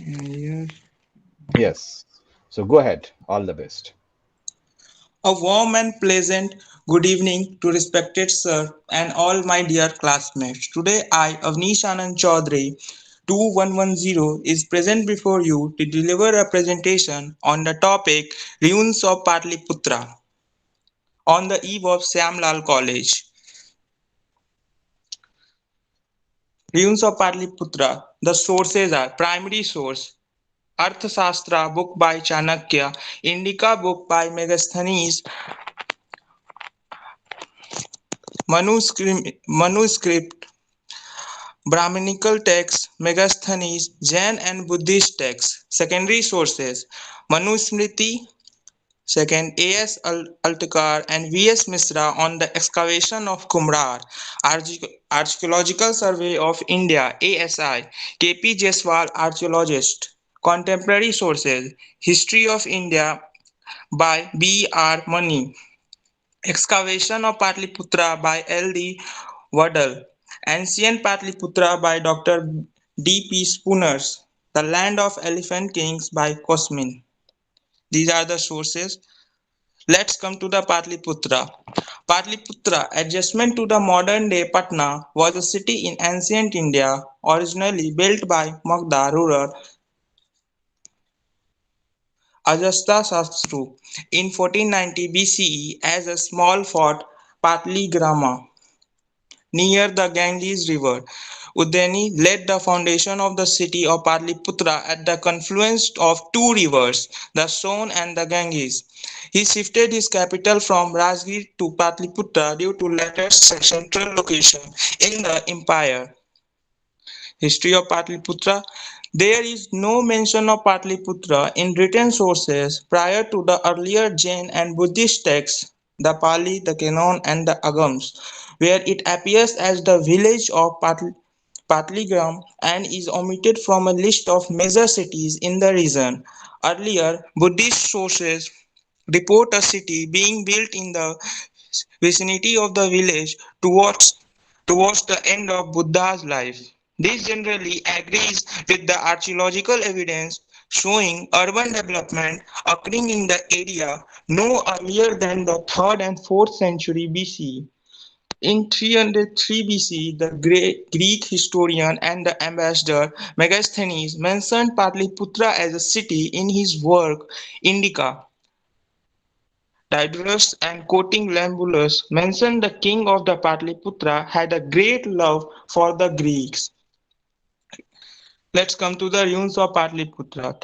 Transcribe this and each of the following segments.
Here. Yes. So go ahead. All the best. A warm and pleasant good evening to respected sir and all my dear classmates. Today I, Avnish Anand Chaudhary, 2110, is present before you to deliver a presentation on the topic Ruins of Patliputra on the eve of Syamlal College. Ruins of Patliputra. The sources are primary source Arthashastra book by Chanakya, Indica book by Megasthenes, manuscript Brahminical texts, Megasthenes, Jain and Buddhist texts. Secondary sources Manusmriti, second A.S. Altekar and V.S. Misra on the excavation of Qumrar, Archaeological Survey of India ASI, K.P. Jaiswal archaeologist. Contemporary sources History of India by B.R. Mani, Excavation of Patliputra by L.D. Waddell, Ancient Patliputra by Dr. D.P. Spooners, The Land of Elephant Kings by Cosmin. These are the sources. Let's come to the Patliputra. Patliputra, adjustment to the modern day Patna, was a city in ancient India, originally built by Magda ruler Ajatasattu in 1490 BCE as a small fort Patligrama near the Ganges river. Udayani laid the foundation of the city of Patliputra at the confluence of two rivers, the Son and the Ganges. He shifted his capital from Rajgir to Patliputra due to latter's central location in the empire. History of Patliputra. There is no mention of Patliputra in written sources prior to the earlier Jain and Buddhist texts, the Pali, the Canon, and the Agams, where it appears as the village of Patligram and is omitted from a list of major cities in the region. Earlier Buddhist sources report a city being built in the vicinity of the village towards the end of Buddha's life. This generally agrees with the archaeological evidence showing urban development occurring in the area no earlier than the 3rd and 4th century BC. In 303 BC, the Greek historian and the ambassador Megasthenes mentioned Patliputra as a city in his work Indica. Diodorus and quoting Lambulus mention the king of the Patliputra had a great love for the Greeks. Let's come to the ruins of Patliputra.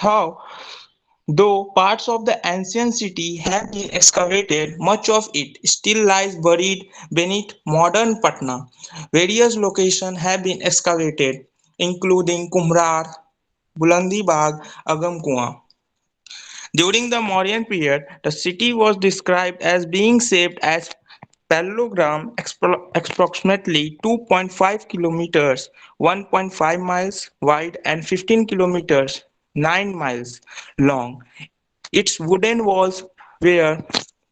Though parts of the ancient city have been excavated, much of it still lies buried beneath modern Patna. Various locations have been excavated, including Kumrar, Bulandi Bagh, Agam Kuan. During the Mauryan period, the city was described as being shaped as parallelogram approximately 2.5 kilometers, 1.5 miles wide and 15 kilometers, 9 miles long. Its wooden walls were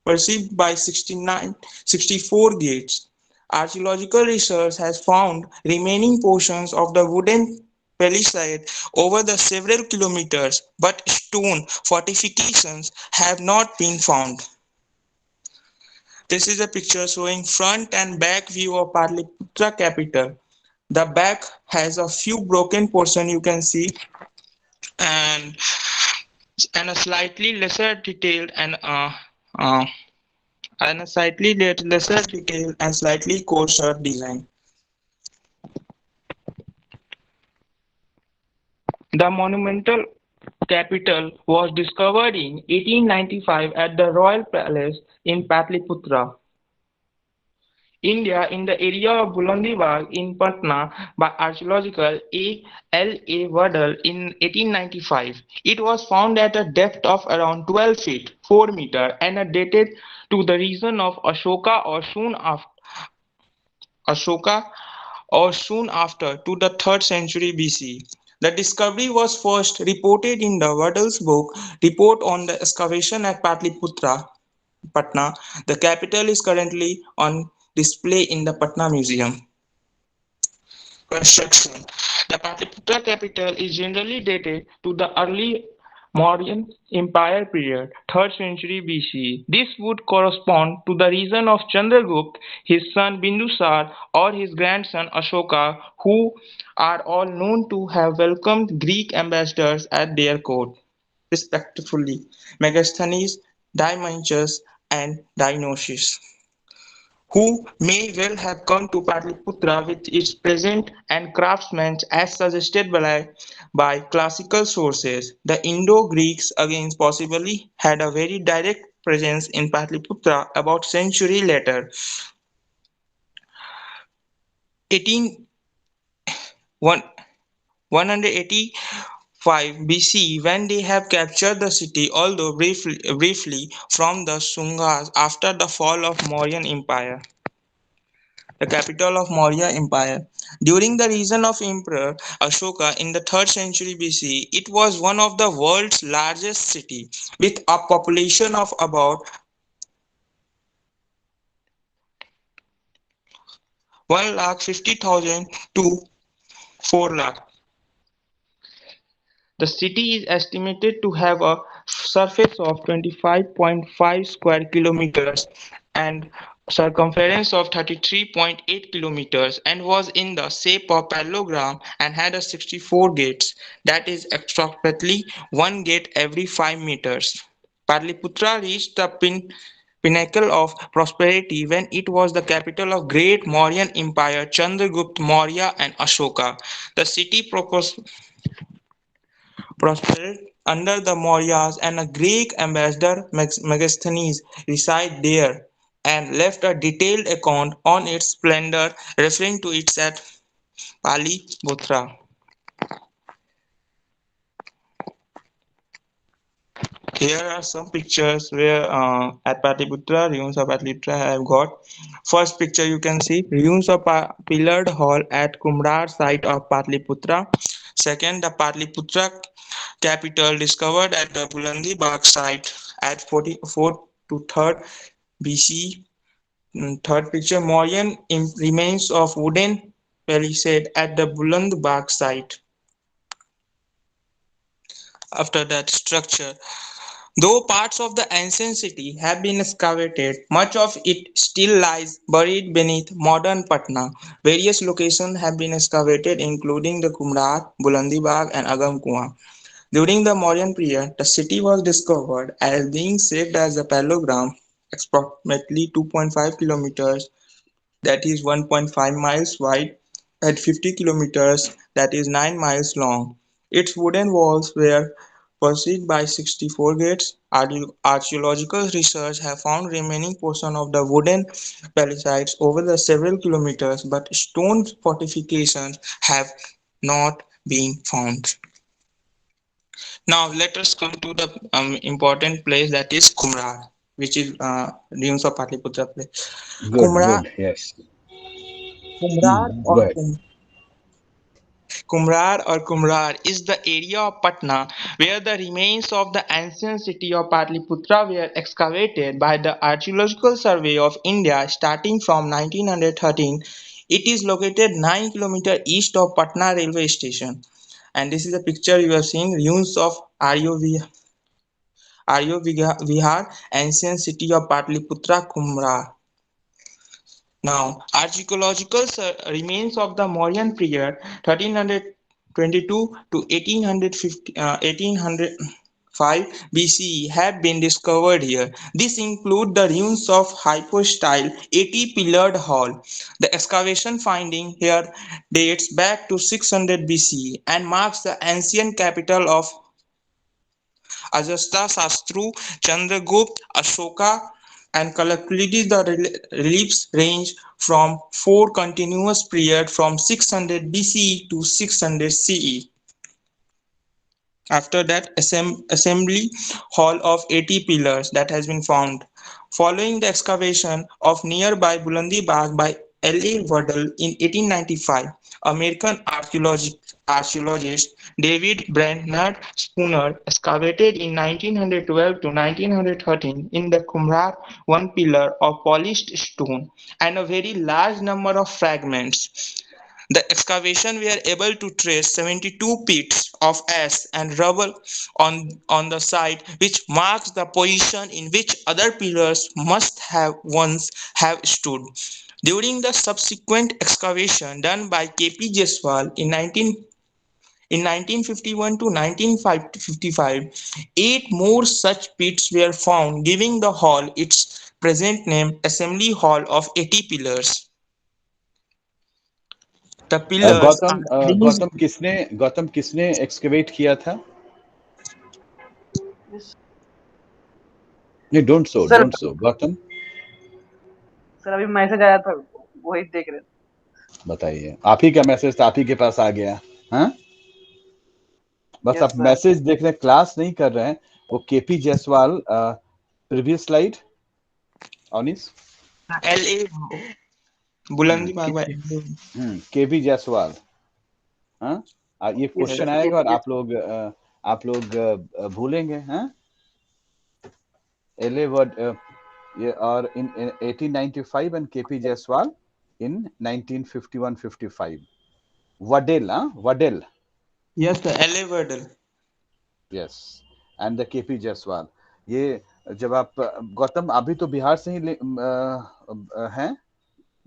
perceived by 64 gates. Archaeological research has found remaining portions of the wooden palisade over the several kilometers, but stone fortifications have not been found. This is a picture showing front and back view of Patliputra capital. The back has a few broken portion you can see, and a slightly lesser detailed uh, and a slightly lesser detailed and slightly coarser design. The monumental capital was discovered in 1895 at the Royal Palace in Patliputra, India in the area of Bulandi in Patna by archaeological L. A. Waddell in 1895. It was found at a depth of around 12 feet 4 meters and dated to the region of Ashoka or soon after to the 3rd century BC. The discovery was first reported in the Waddell's book Report on the Excavation at Patliputra, Patna. The capital is currently on display in the Patna Museum. Construction. The Patliputra capital is generally dated to the early Mauryan Empire period, 3rd century BCE. This would correspond to the reign of Chandragupta, his son Bindusar, or his grandson Ashoka, who are all known to have welcomed Greek ambassadors at their court, respectively Megasthenes, Dionysius, and Dionysius, who may well have come to Patliputra with its peasant and craftsmen as suggested by classical sources. The Indo-Greeks again possibly had a very direct presence in Patliputra about century later, 18 185 BC, when they have captured the city, although briefly from the Sungas after the fall of Mauryan Empire, the capital of Maurya Empire. During the reign of Emperor Ashoka in the 3rd century BC, it was one of the world's largest city with a population of about 1,50,000 to 4 lakh. The city is estimated to have a surface of 25.5 square kilometers and circumference of 33.8 kilometers, and was in the shape of parallelogram and had a 64 gates, that is approximately one gate every 5 meters. Patliputra reached the pinnacle of prosperity when it was the capital of great Mauryan Empire Chandragupta Maurya and Ashoka. The city prospered under the Mauryas, and a Greek ambassador Megasthenes resided there and left a detailed account on its splendor, referring to it as Paliputra. Here are some pictures where at Patliputra, ruins of Patliputra have got. First picture you can see ruins of pillared hall at Kumrar site of Patliputra. Second, the Patliputra capital discovered at the Bulandi Bagh site at 44 to 3rd BC. Third picture, Mauryan remains of wooden palisade at the Buland Bagh site. After that structure, though parts of the ancient city have been excavated, much of it still lies buried beneath modern Patna. Various locations have been excavated, including the Kumrar, Bulandi Bagh, and Agam Kuan. During the Mauryan period, the city was discovered as being shaped as a parallelogram, approximately 2.5 kilometers, that is 1.5 miles wide, and 50 kilometers, that is 9 miles long. Its wooden walls were preceded by 64 gates. Archaeological research have found remaining portion of the wooden palisades over the several kilometers, but stone fortifications have not been found. Now let us come to the important place, that is Kumrar, which is ruins of Patliputra place. Good, Kumrar, good. Yes. Kumrar Go or ahead. Kumrar is the area of Patna where the remains of the ancient city of Patliputra were excavated by the Archaeological Survey of India starting from 1913. It is located 9 km east of Patna railway station. And this is a picture you have seen, ruins of Aryo Vihar, ancient city of Patliputra, Kumra. Now, archaeological remains of the Mauryan period 1322 to 1805 BCE have been discovered here. This include the ruins of hypostyle 80-pillared hall. The excavation finding here dates back to 600 BCE and marks the ancient capital of Ajatasattu, Chandragupta, Ashoka, and collectively the reliefs range from four continuous periods from 600 BCE to 600 CE. After that, assembly hall of 80 pillars that has been found. Following the excavation of nearby Bulandi Bagh by L. A. Waddell in 1895, American archaeologist David Bernard Spooner excavated in 1912 to 1913 in the Qumran one pillar of polished stone and a very large number of fragments. The excavation were able to trace 72 pits of ash and rubble on the site, which marks the position in which other pillars must have once have stood. During the subsequent excavation done by K.P. Jaiswal in 1951 to 1955, eight more such pits were found, giving the hall its present name, Assembly Hall of 80 Pillars. The pillars are arranged. Gautam किसने excavate किया था? Yes. नहीं, sir don't so Gautam, sir अभी message आया था, वही देख रहे थे। बताइए। आप ही का मैसेज था, आप ही के पास आ गया? हाँ, बस यस आप सर। मैसेज देख रहे हैं, क्लास नहीं कर रहे हैं। वो KP Jaiswal, previous slide Avnish. LA Bulandi बाग केपी जायसवाल, हाँ, ये यस क्वेश्चन सर, आएगा और केपी आप लोग भूलेंगे, हाँ। एलए वर्ड, ये और इन 1895 and केपी जायसवाल in 1951-55. वडेल, हाँ, वडेल, Yes, sir. LA Verdal. Yes, and the K P Jaiswal. ये जब आप गौतम अभी तो बिहार से ही हैं,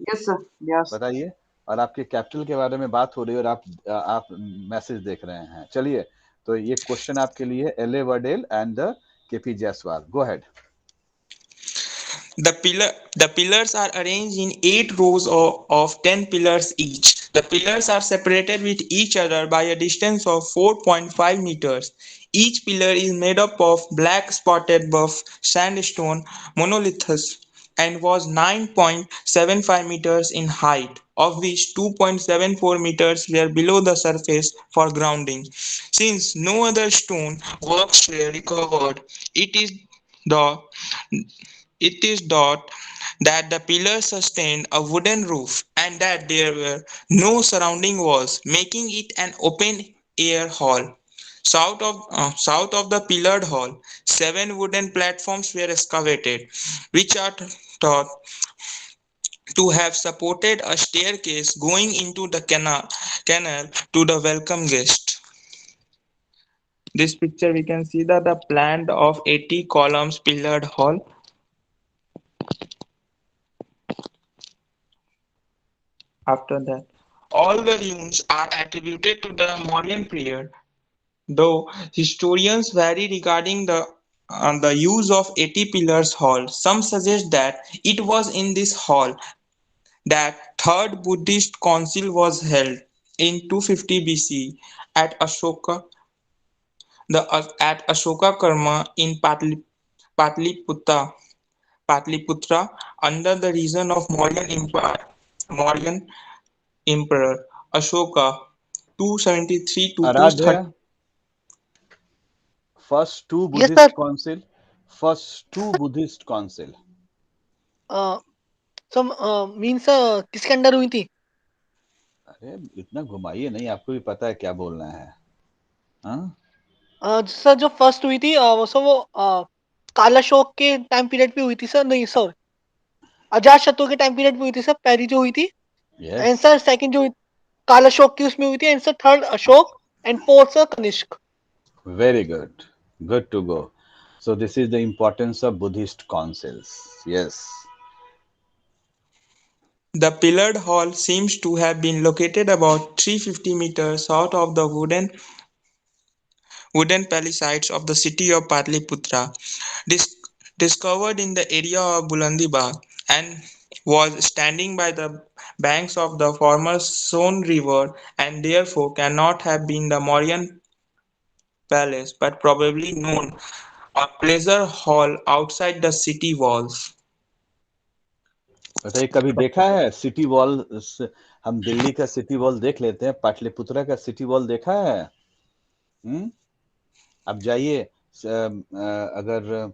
यस सर, यस। बताइए। और आपके कैपिटल के बारे में बात हो रही है और आप मैसेज देख रहे हैं। चलिए, तो ये क्वेश्चन आपके लिए, L A Verdell and the K P Jayaswal. Go ahead. The pillars are arranged in 8 rows of 10 pillars each. The pillars are separated with each other by a distance of 4.5 meters. Each pillar is made up of black spotted buff sandstone monoliths and was 9.75 meters in height, of which 2.74 meters were below the surface for grounding. Since no other stone works were recovered, it is the it is thought that the pillars sustained a wooden roof and that there were no surrounding walls, making it an open-air hall. South of the pillared hall, 7 wooden platforms were excavated, which are thought to have supported a staircase going into the canal to the welcome guest. This picture we can see that the plan of 80 columns pillared hall. After that, all the ruins are attributed to the Mauryan period, though historians vary regarding the use of 80 pillars hall. Some suggest that it was in this hall that third Buddhist council was held in 250 BC at Ashoka Karma in Patliputra, Patliputra under the region of Mauryan Emperor Ashoka 273 to Aaradhya, 230. First two yes Buddhist sir. Council, first two Buddhist council. Sir means किसके under हुई थी? अरे इतना घुमाइए नहीं, आपको भी पता है क्या बोलना है, हाँ। सर जो फर्स्ट हुई थी वो कालाशोक के टाइम पीरियड पे हुई थी सर। नहीं सर, अजात शत्रु के टाइम पीरियड में हुई थी सर, पहली जो हुई थी। यस, एंड सर सेकंड जो कालाशोक की उसमें हुई थी। And sir third Ashoka and fourth sir Kanishka. Very good, good to go. So this is the importance of Buddhist councils. Yes. The pillared hall seems to have been located about 350 meters south of the wooden palisades of the city of Patliputra, dis- discovered in the area of Bulandibagh, and was standing by the banks of the former Son River and therefore cannot have been the Mauryan palace but probably known a pleasure hall outside the city walls. बताइए, कभी देखा है city wall? हम दिल्ली का city wall देख लेते हैं, पाटलिपुत्रा का सिटी वॉल देखा है? अब जाइए, अगर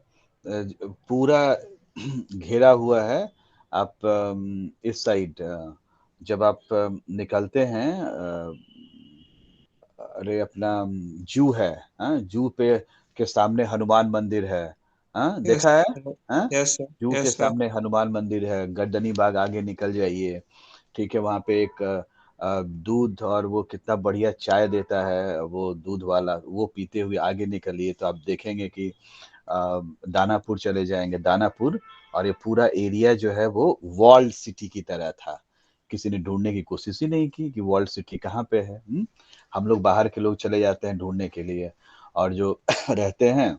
पूरा घेरा हुआ है, आप इस साइड जब आप निकलते हैं, अरे अपना जू है, हाँ, जू पे के सामने हनुमान मंदिर है, हाँ, Yes, देखा है? sir. हाँ, Yes, sir. जू के Yes, sir. सामने हनुमान मंदिर है, गर्दनी बाग आगे निकल जाइए, ठीक है, वहां पे एक दूध और वो कितना बढ़िया चाय देता है वो दूध वाला, वो पीते हुए आगे निकलिए तो आप देखेंगे कि दानापुर चले जाएंगे, दानापुर, और ये पूरा एरिया जो है वो वॉल्ड सिटी की तरह था। किसी ने ढूंढने की कोशिश ही नहीं की कि वॉल्ड सिटी कहाँ पे है। हम लोग बाहर के लोग चले जाते हैं ढूंढने के लिए, और जो रहते हैं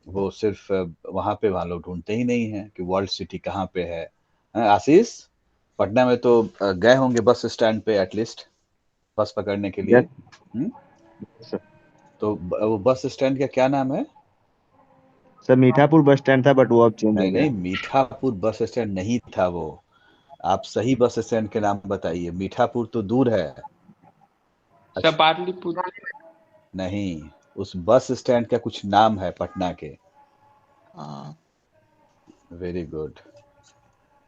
वो सिर्फ वहाँ लोग ढूंढते ही नहीं है कि वर्ल्ड सिटी कहाँ पे है। आशीष, पटना में तो गए होंगे बस स्टैंड पे एटलीस्ट बस पकड़ने के लिए। Yes sir. तो वो बस स्टैंड का क्या नाम है? सर मीठापुर बस स्टैंड था, बट वो अब चेंज हो नहीं गया। नहीं, मीठापुर बस स्टैंड नहीं था वो। आप सही बस स्टैंड के नाम बताइए, मीठापुर तो दूर है। सर पाटलिपुत्र। नहीं, उस बस स्टैंड का कुछ नाम है पटना के। हाँ, वेरी गुड।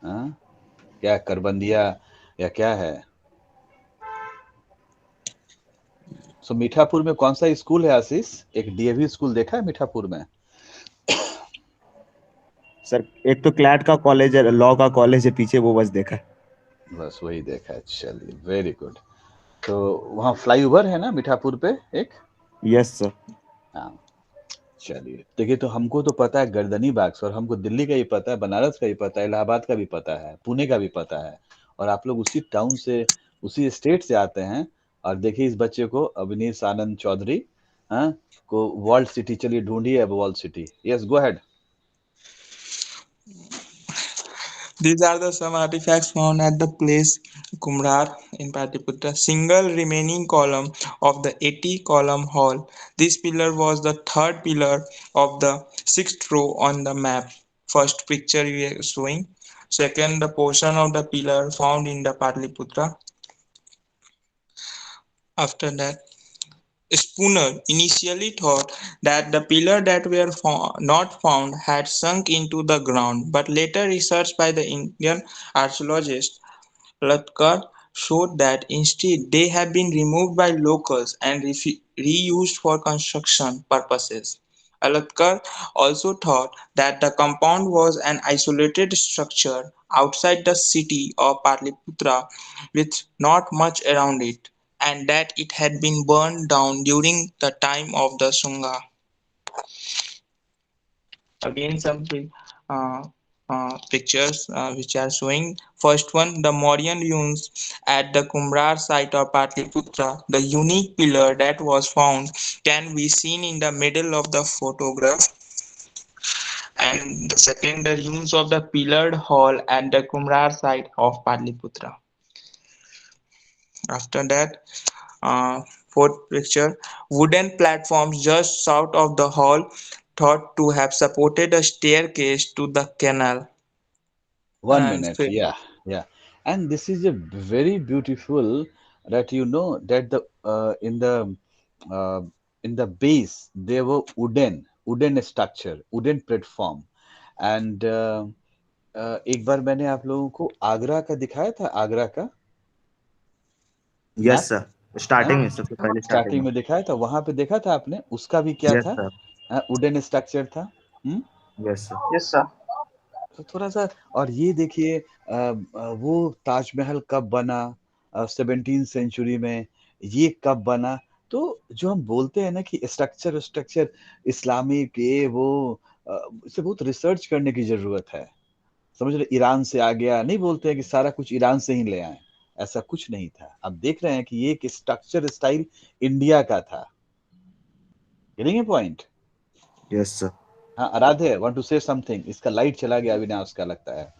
हाँ, क्या करबंदिया या क्या है? सो मीठापुर में कौन सा स्कूल है आशीष? एक डीएवी स्कूल देखा है मीठापुर में? सर एक तो क्लैट का कॉलेज है, लॉ का कॉलेज है पीछे, वो बस देखा है। बस वही देखा है, चलिए वेरी गुड। तो वहाँ फ्लाईओवर है ना मीठापुर पे एक? Yes sir. हाँ, चलिए देखिए, तो हमको तो पता है गर्दनी बाग, और हमको दिल्ली का ही पता है, बनारस का ही पता है, इलाहाबाद का भी पता है, पुणे का भी पता है, और आप लोग उसी टाउन से, उसी स्टेट से आते हैं। और देखिए इस बच्चे को, अवनीश आनंद चौधरी, हाँ, को वर्ल्ड सिटी, चलिए ढूंढिए अब world city. Yes, go ahead. these are the some artifacts found at the place Kumrar in Patliputra. Single remaining column of the 80-column hall. This pillar was the third pillar of the sixth row on the map. First picture we are showing. Second, the portion of the pillar found in the Patliputra. After that, Spooner initially thought that the pillars that were not found had sunk into the ground, but later research by the Indian archaeologist Latkar showed that instead they had been removed by locals and reused for construction purposes. Alatkar also thought that the compound was an isolated structure outside the city of Patliputra with not much around it, and that it had been burned down during the time of the Sunga. Again, some uh, pictures which are showing. First one, the Mauryan ruins at the Kumrar site of Patliputra. The unique pillar that was found can be seen in the middle of the photograph. And the second, the ruins of the pillared hall at the Kumrar site of Patliputra. After that, fourth picture, wooden platforms just south of the hall thought to have supported a staircase to the canal. 1 minute, yeah. And this is a very beautiful, that you know that the uh, in the base there were wooden structure, wooden platform, and एक बार मैंने आप लोगों को आगरा का दिखाया था, आगरा का yes map. Sir, starting में, सबसे पहले स्टार्टिंग स्टार्टिंग में। में दिखाया था, वहां पे देखा था आपने, उसका भी क्या यस था? सर। वुडन स्ट्रक्चर था। Yes sir. Yes sir. तो थोड़ा सा, और ये देखिए वो ताजमहल कब बना, 17th सेंचुरी में, ये कब बना? तो जो हम बोलते हैं ना कि स्ट्रक्चर स्ट्रक्चर इस्लामिक, ये वो, इसे बहुत रिसर्च करने की जरूरत है। समझ रहे, ईरान से आ गया, नहीं बोलते हैं कि सारा कुछ ईरान से ही ले आए, ऐसा कुछ नहीं था। अब देख रहे हैं कि ये एक स्ट्रक्चर स्टाइल इंडिया का था। Getting a point? Yes sir. हाँ, आराध्य वांट टू से समथिंग। इसका लाइट चला गया अविनाश का, लगता है।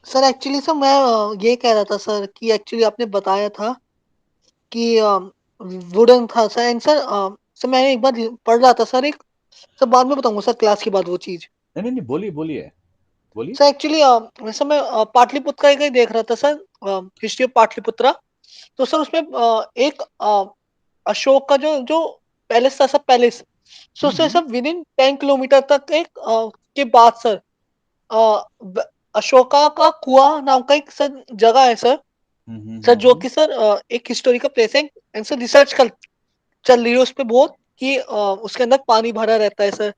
सर एक्चुअली सर मैं ये कह रहा था सर कि एक्चुअली आपने बताया था कि वुडन था सर, एंड सर सर मैंने एक बार पढ़ रहा था सर, एक सर बाद में बताऊंगा सर क्लास के बाद वो चीज। नहीं नहीं नहीं, बोलिए बोलिए बोलिए। सर एक्चुअली वैसे मैं पाटलिपुत्र का ही देख रहा था सर, हिस्ट्री ऑफ पाटलिपुत्रा। तो सर उसमें एक अशोक का जो जो पैलेस था सर, पैलेस, सो सर सब विद इन 10 किलोमीटर तक एक के बाद सर अशोका का कुआं नाम का एक सर जगह है सर, सर जो कि सर एक हिस्टोरिकल प्लेस है, एंड सर रिसर्च चल रही है उस पे बहुत कि उसके अंदर पानी भरा रहता है सर,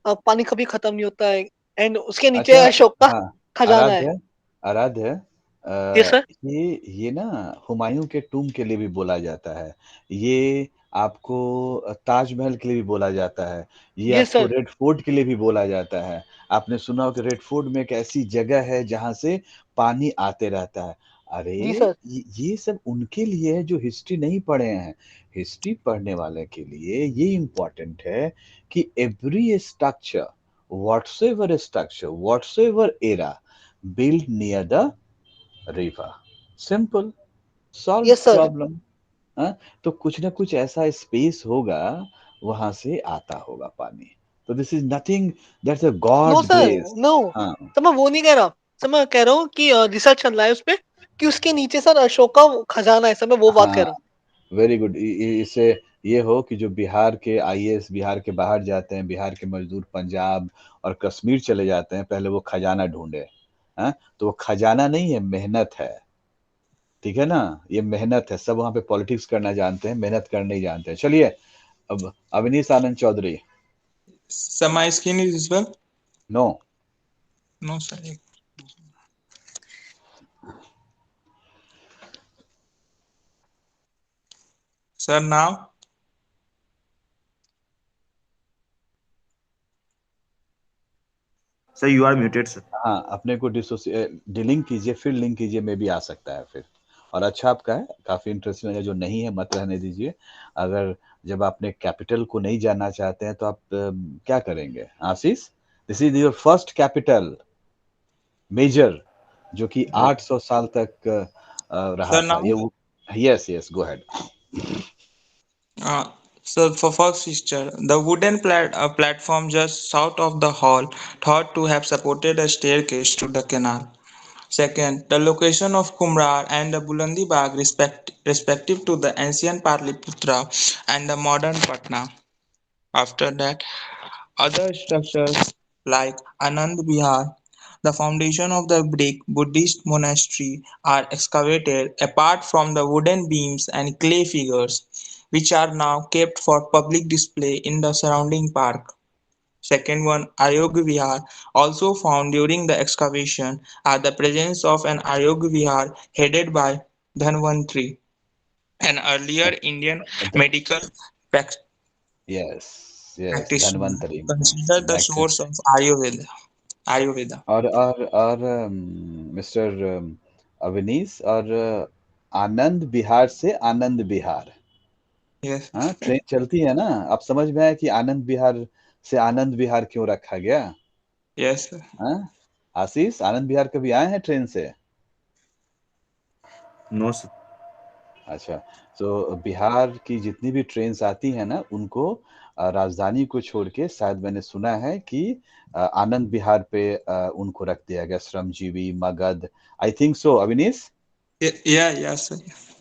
पानी कभी खत्म नहीं होता है, एंड उसके नीचे अच्छा, अशोक का हाँ, खजाना है। आराध्य, आराध्य, यस सर। ये ना हुमायूं के टूम के लिए भी बोला जाता है, ये आपको ताजमहल के लिए भी बोला जाता है, ये यस आपको सर। रेड फोर्ट के लिए भी बोला जाता है। आपने सुना हो कि रेड फोर्ट में एक ऐसी जगह है जहाँ से पानी आते रहता है। अरे जी सर। ये सब उनके लिए है जो हिस्ट्री नहीं पढ़े हैं। हिस्ट्री पढ़ने वाले के लिए ये इम्पोर्टेंट है कि every structure whatsoever era built near the river. Simple, solve yes sir. problem. हाँ, तो कुछ ना कुछ ऐसा स्पेस होगा, वहां से आता होगा पानी। तो this is nothing, that's a no god sir. Grace. No हाँ सर, मैं वो नहीं कह रहा सर, मैं कह रहा हूँ कि रिसर्च चल रहा है उस पे कि उसके नीचे सर अशोक का खजाना है सर, मैं वो बात हाँ, कह रहा हूँ। Very good. इससे ये हो कि जो बिहार के आईएएस बिहार के बाहर जाते हैं, बिहार के मजदूर पंजाब और कश्मीर चले जाते हैं, पहले वो खजाना ढूंढे। हाँ, तो वो खजाना नहीं है, मेहनत है। ठीक है ना, ये मेहनत है। सब वहां पे पॉलिटिक्स करना जानते हैं, मेहनत करना नहीं जानते हैं। चलिए, अब Avnish Anand Chaudhary. So my skin is visible? No. No, sir. Sir, now? Sir, you are muted, sir. हाँ, अपने को डिलिंक कीजिए, फिर लिंक कीजिए, मे भी आ सकता है फिर। और अच्छा आपका है, काफी इंटरेस्टिंग लगा। जो नहीं है मत रहने दीजिए। अगर जब आपने कैपिटल को नहीं जानना चाहते हैं तो आप क्या करेंगे Ashish? This is your first capital major, जो कि 800 साल तक रहा Sir, था now? ये। Yes yes, go ahead. Uh, so for first feature, the wooden platform just south of the hall thought to have supported a staircase to the canal. Second, the location of Kumrar and the Bulandi Bagh respective to the ancient Patliputra and the modern Patna. After that, other structures like Anand Vihar, the foundation of the brick Buddhist monastery, are excavated apart from the wooden beams and clay figures, which are now kept for public display in the surrounding park. Second one, Ayog Vihar, also found during the excavation, are the presence of an Ayog Vihar headed by Dhanvantri, an earlier Indian medical prac- yes yes, practitioner Dhanvantari. considered the source of Ayurveda. और mister Awanish, और आनंद विहार से Anand Vihar, Yes, हाँ train चलती है ना। अब समझ में आया कि आनंद विहार से आनंद विहार क्यों रखा गया। yes, हाँ, आशीष, आनंद विहार कभी आए हैं ट्रेन से? No, sir. अच्छा, तो बिहार की जितनी भी ट्रेन्स आती हैं ना, उनको राजधानी को छोड़ के शायद मैंने सुना है कि आनंद विहार पे उनको रख दिया गया, Shramjeevi, Magadh. I think so, Avinish. yeah, yes,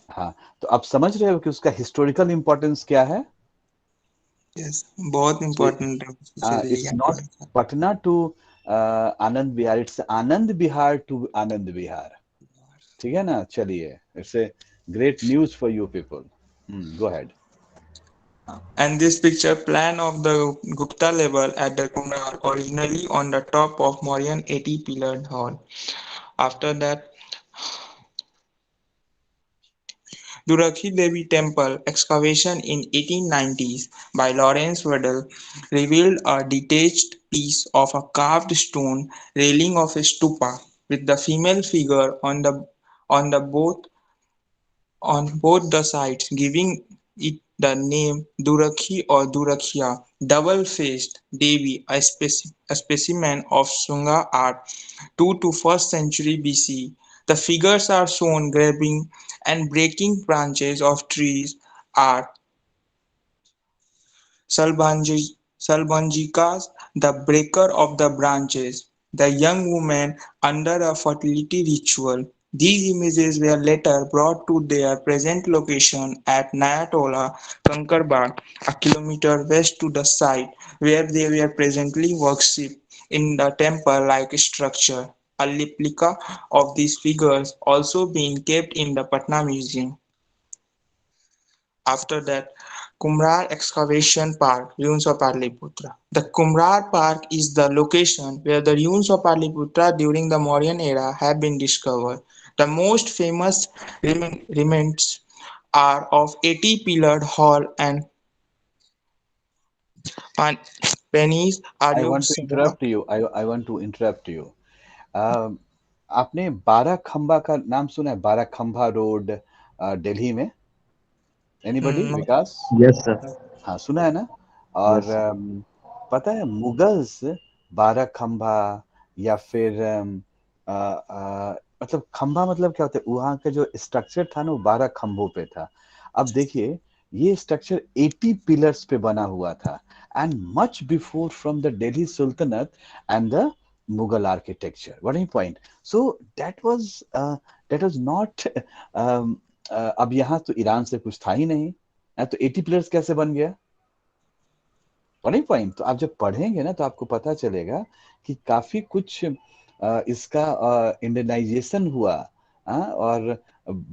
हाँ, तो आप समझ रहे हो कि उसका हिस्टोरिकल इम्पोर्टेंस क्या है। yes, बहुत important it's not Patna to Anand Vihar, it's Anand Vihar to Anand Vihar. ठीक है ना। चलिए, it's a great news for you people. Go ahead. and this picture plan of the Gupta level at the Kumar originally on the top of Mauryan 80 pillared hall. After that, Durakhi Devi Temple excavation in 1890s by Lawrence Weddell revealed a detached piece of a carved stone railing of a stupa with the female figure on the both the sides, giving it the name Durakhi or Durakhya, double-faced Devi, a specimen of Shunga art 2 to 1st century BC. The figures are shown grabbing and breaking branches of trees are Salbanjikas, the breaker of the branches, the young woman under a fertility ritual. These images were later brought to their present location at Nayatola, Kankarbar, a kilometer west to the site where they were presently worshipped in the temple-like structure. A replica of these figures also being kept in the Patna Museum. After that, Kumrar Excavation Park, ruins of Patliputra. The Kumrar Park is the location where the ruins of Patliputra during the Mauryan era have been discovered. The most famous remains are of 80-pillared hall and Venice I want to Ayodhya. interrupt you. I want to interrupt you. अम, आपने 12 खंबा का नाम सुना है? 12 खंबा road Delhi में? Anybody? No, विकास? Yes, sir. हाँ, सुना है ना? और Yes. पता है मुगल्स 12 खंबा या फिर मतलब खंबा मतलब क्या होता है? वहाँ का जो स्ट्रक्चर था ना वो 12 खंभों पे था। अब देखिए ये स्ट्रक्चर 80 पिलर्स पे बना हुआ था and much before from the Delhi सुल्तनत and the Mughal architecture. What is point? So that was not अब यहाँ तो ईरान से कुछ था ही नहीं। तो 80 पिलर्स कैसे बन गया? वही पॉइंट। तो आप जब पढ़ेंगे ना तो आपको पता चलेगा कि काफी कुछ इसका इंडियनाइजेशन हुआ। और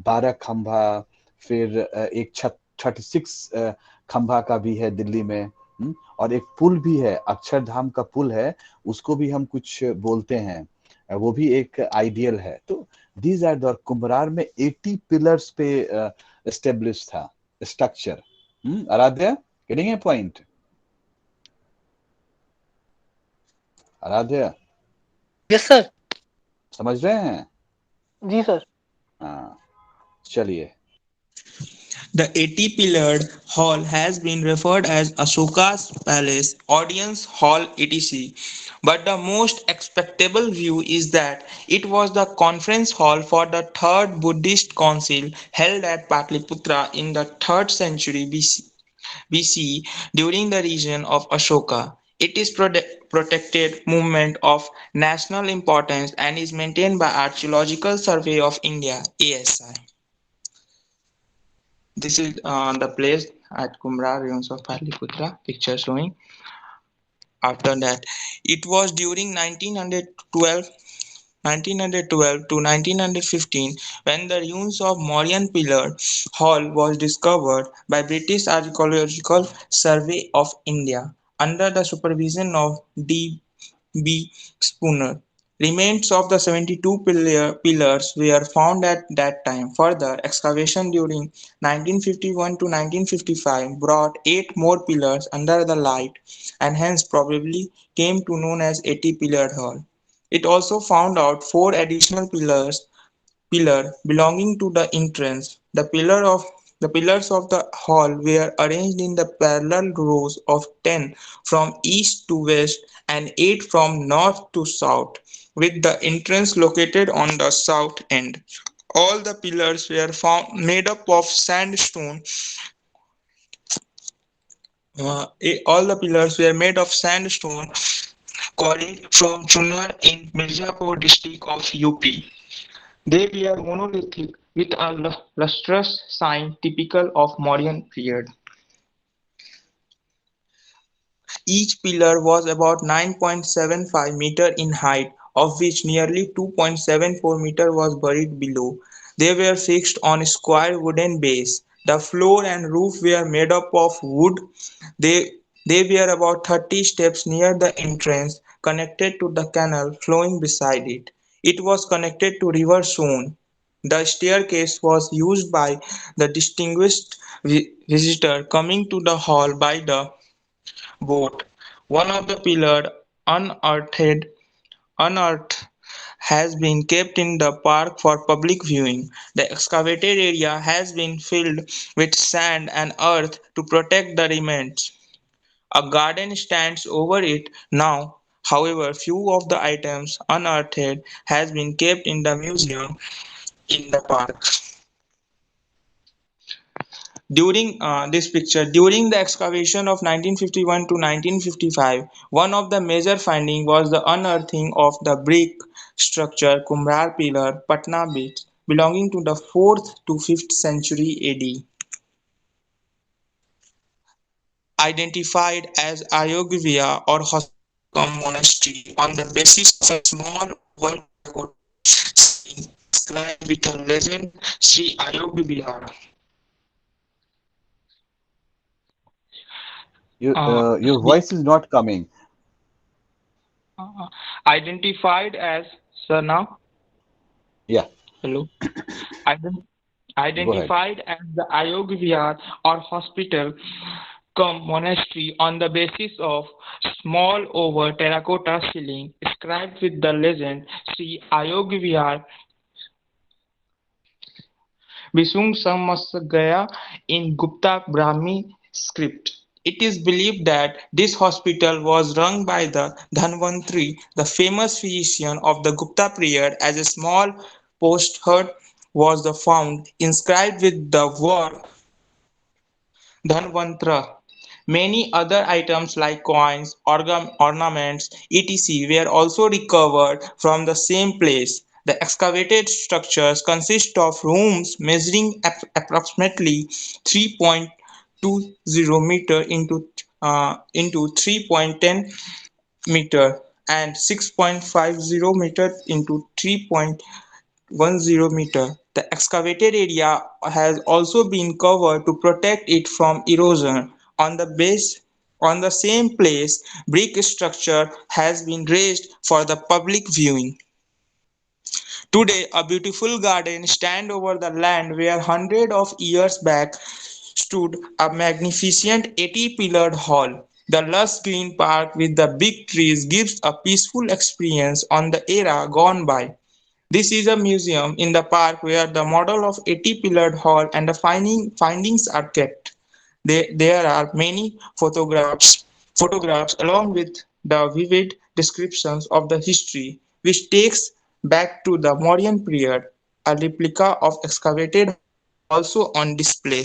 12 खंभा, फिर एक 36 खंभा का भी है दिल्ली में। और एक पुल भी है, अक्षरधाम का पुल है, उसको भी हम कुछ बोलते हैं। वो भी एक आइडियल है। तो दीज आर द कुम्भरार में 80 पिलर्स पे एस्टेब्लिश था structure. Aaradhya, getting a point? Aaradhya, yes sir. समझ रहे हैं? जी सर। हाँ, चलिए। the 80-pillared hall has been referred as Ashoka's Palace, Audience Hall etc. But the most expectable view is that it was the conference hall for the Third Buddhist Council held at Patliputra in the 3rd century BCE during the reign of Ashoka. It is protected monument of national importance and is maintained by Archaeological Survey of India (ASI). This is the place at Kumra, ruins of Patliputra, picture showing. After that, it was during 1912 to 1915 when the ruins of Mauryan Pillar Hall was discovered by British Archaeological Survey of India under the supervision of D. B. Spooner. Remains of the 72 pillars were found at that time. Further excavation during 1951 to 1955 brought 8 more pillars under the light and hence probably came to known as 80-pillared hall. It also found out 4 additional pillar belonging to the entrance. The pillars of the hall were arranged in the parallel rows of 10 from east to west and 8 from north to south, with the entrance located on the south end. All the pillars were found made up of sandstone. All the pillars were made of sandstone quarried from Chunar in Mirzapur district of UP. They were monolithic with a lustrous sign typical of Mauryan period. Each pillar was about 9.75 meter in height, of which nearly 2.74 meter was buried below. They were fixed on a square wooden base. The floor and roof were made up of wood. They, they were about 30 steps near the entrance, connected to the canal flowing beside it. It was connected to River Soon. The staircase was used by the distinguished visitor coming to the hall by the boat. One of the pillars, unearthed unearthed, has been kept in the park for public viewing. The excavated area has been filled with sand and earth to protect the remains. A garden stands over it now. However, few of the items unearthed has been kept in the museum in the park. During the excavation of 1951 to 1955, one of the major findings was the unearthing of the brick structure Kumrar Pillar, Patna Beach, belonging to the 4th to 5th century AD. Identified as Ayogya or Hoskam monastery on the basis of a small wooden pagoda sign inscribed with a legend Sri Ayogya. Uh, Your voice is not coming. identified as Sana. Yeah. hello, ident- Go ahead. identified as the Ayog Vihar or hospital cum monastery on the basis of small over terracotta ceiling inscribed with the legend Sri Ayog Vihar Visung Samasgaya in Gupta Brahmi script. It is believed that this hospital was run by the Dhanvantri, the famous physician of the Gupta period, as a small potsherd was the found inscribed with the word Dhanvantra. Many other items like coins, ornaments, etc. were also recovered from the same place. The excavated structures consist of rooms measuring approximately 3.20 meter into 3.10 meter and 6.50 meter into 3.10 meter. The excavated area has also been covered to protect it from erosion. On the same place, brick structure has been raised for the public viewing. Today, a beautiful garden stands over the land where hundreds of years back stood a magnificent 80-pillared hall. The lush green park with the big trees gives a peaceful experience on the era gone by. This is a museum in the park where the model of 80-pillared hall and the findings are kept. There are many photographs along with the vivid descriptions of the history, which takes back to the Mauryan period. A replica of excavated hall is also on display.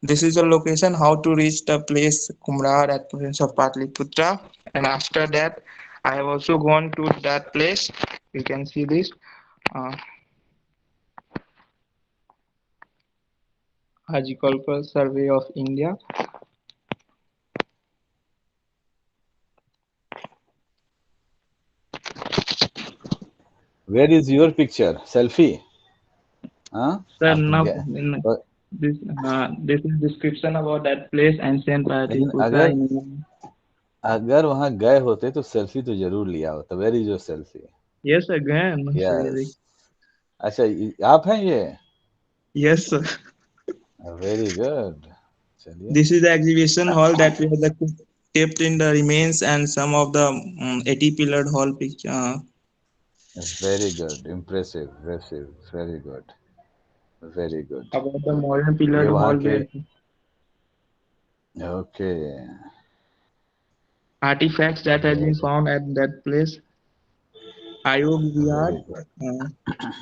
This is the location how to reach the place Kumrar at province of Patliputra. And after that, I have also gone to that place. You can see this uh, Geological Survey of India. Where is your picture? Selfie? हाँ Sir, आप now गए पर- this is description about that place, ancient लेकिन Patliputra अगर in. अगर वहां गए होते तो सेल्फी तो जरूर लिया होता. Where is your selfie? Yes, again, yes. sir. अच्छा, आप हैं ये? Yes, sir. Very good. चलिए. This is the exhibition hall that we have kept in the remains and some of the 80 pillared hall picture. Very good. Impressive. Impressive. Very good. Very good. About the modern ये pillared वहाँ hall के. where okay. artifacts that has been found at that place. Ayog Vihar, very good.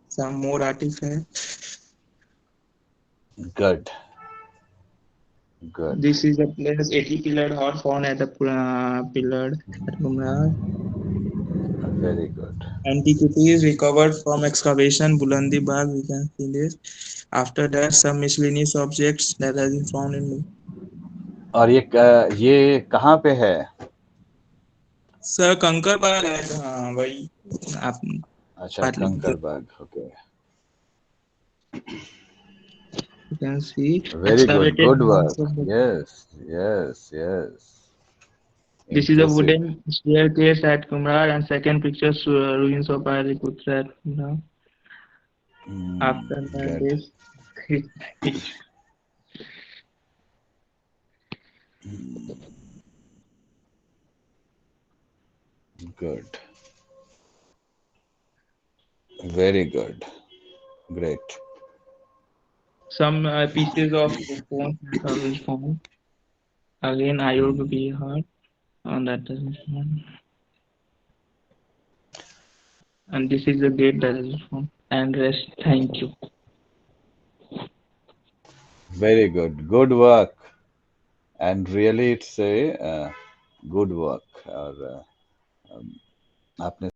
some more artifacts. Good. Good. This is the place 80 pillared hall found at the pillared at Gumrah. Very good. Antiquities recovered from excavation Bulandi Bagh. We can see this. After that, some miscellaneous objects that has been found in. और ये कहाँ पे है? Sir कंकर बाग है हाँ वही आप अच्छा, Pataliputra Kankarbagh. Okay. you can see Very good. excavated Good work. remains of the. Yes. Yes. Yes. This is a Impressive. wooden staircase at Kumrar and second picture ruins of Patliputra at Kumrar. After that, Good. this Good. Very good. Great. some pieces of stone that are found. Again, Ayog Vihar on that is found. And this is the gate that is found. And rest. Thank you. Very good. Good work. And really, it's a good work. और आपने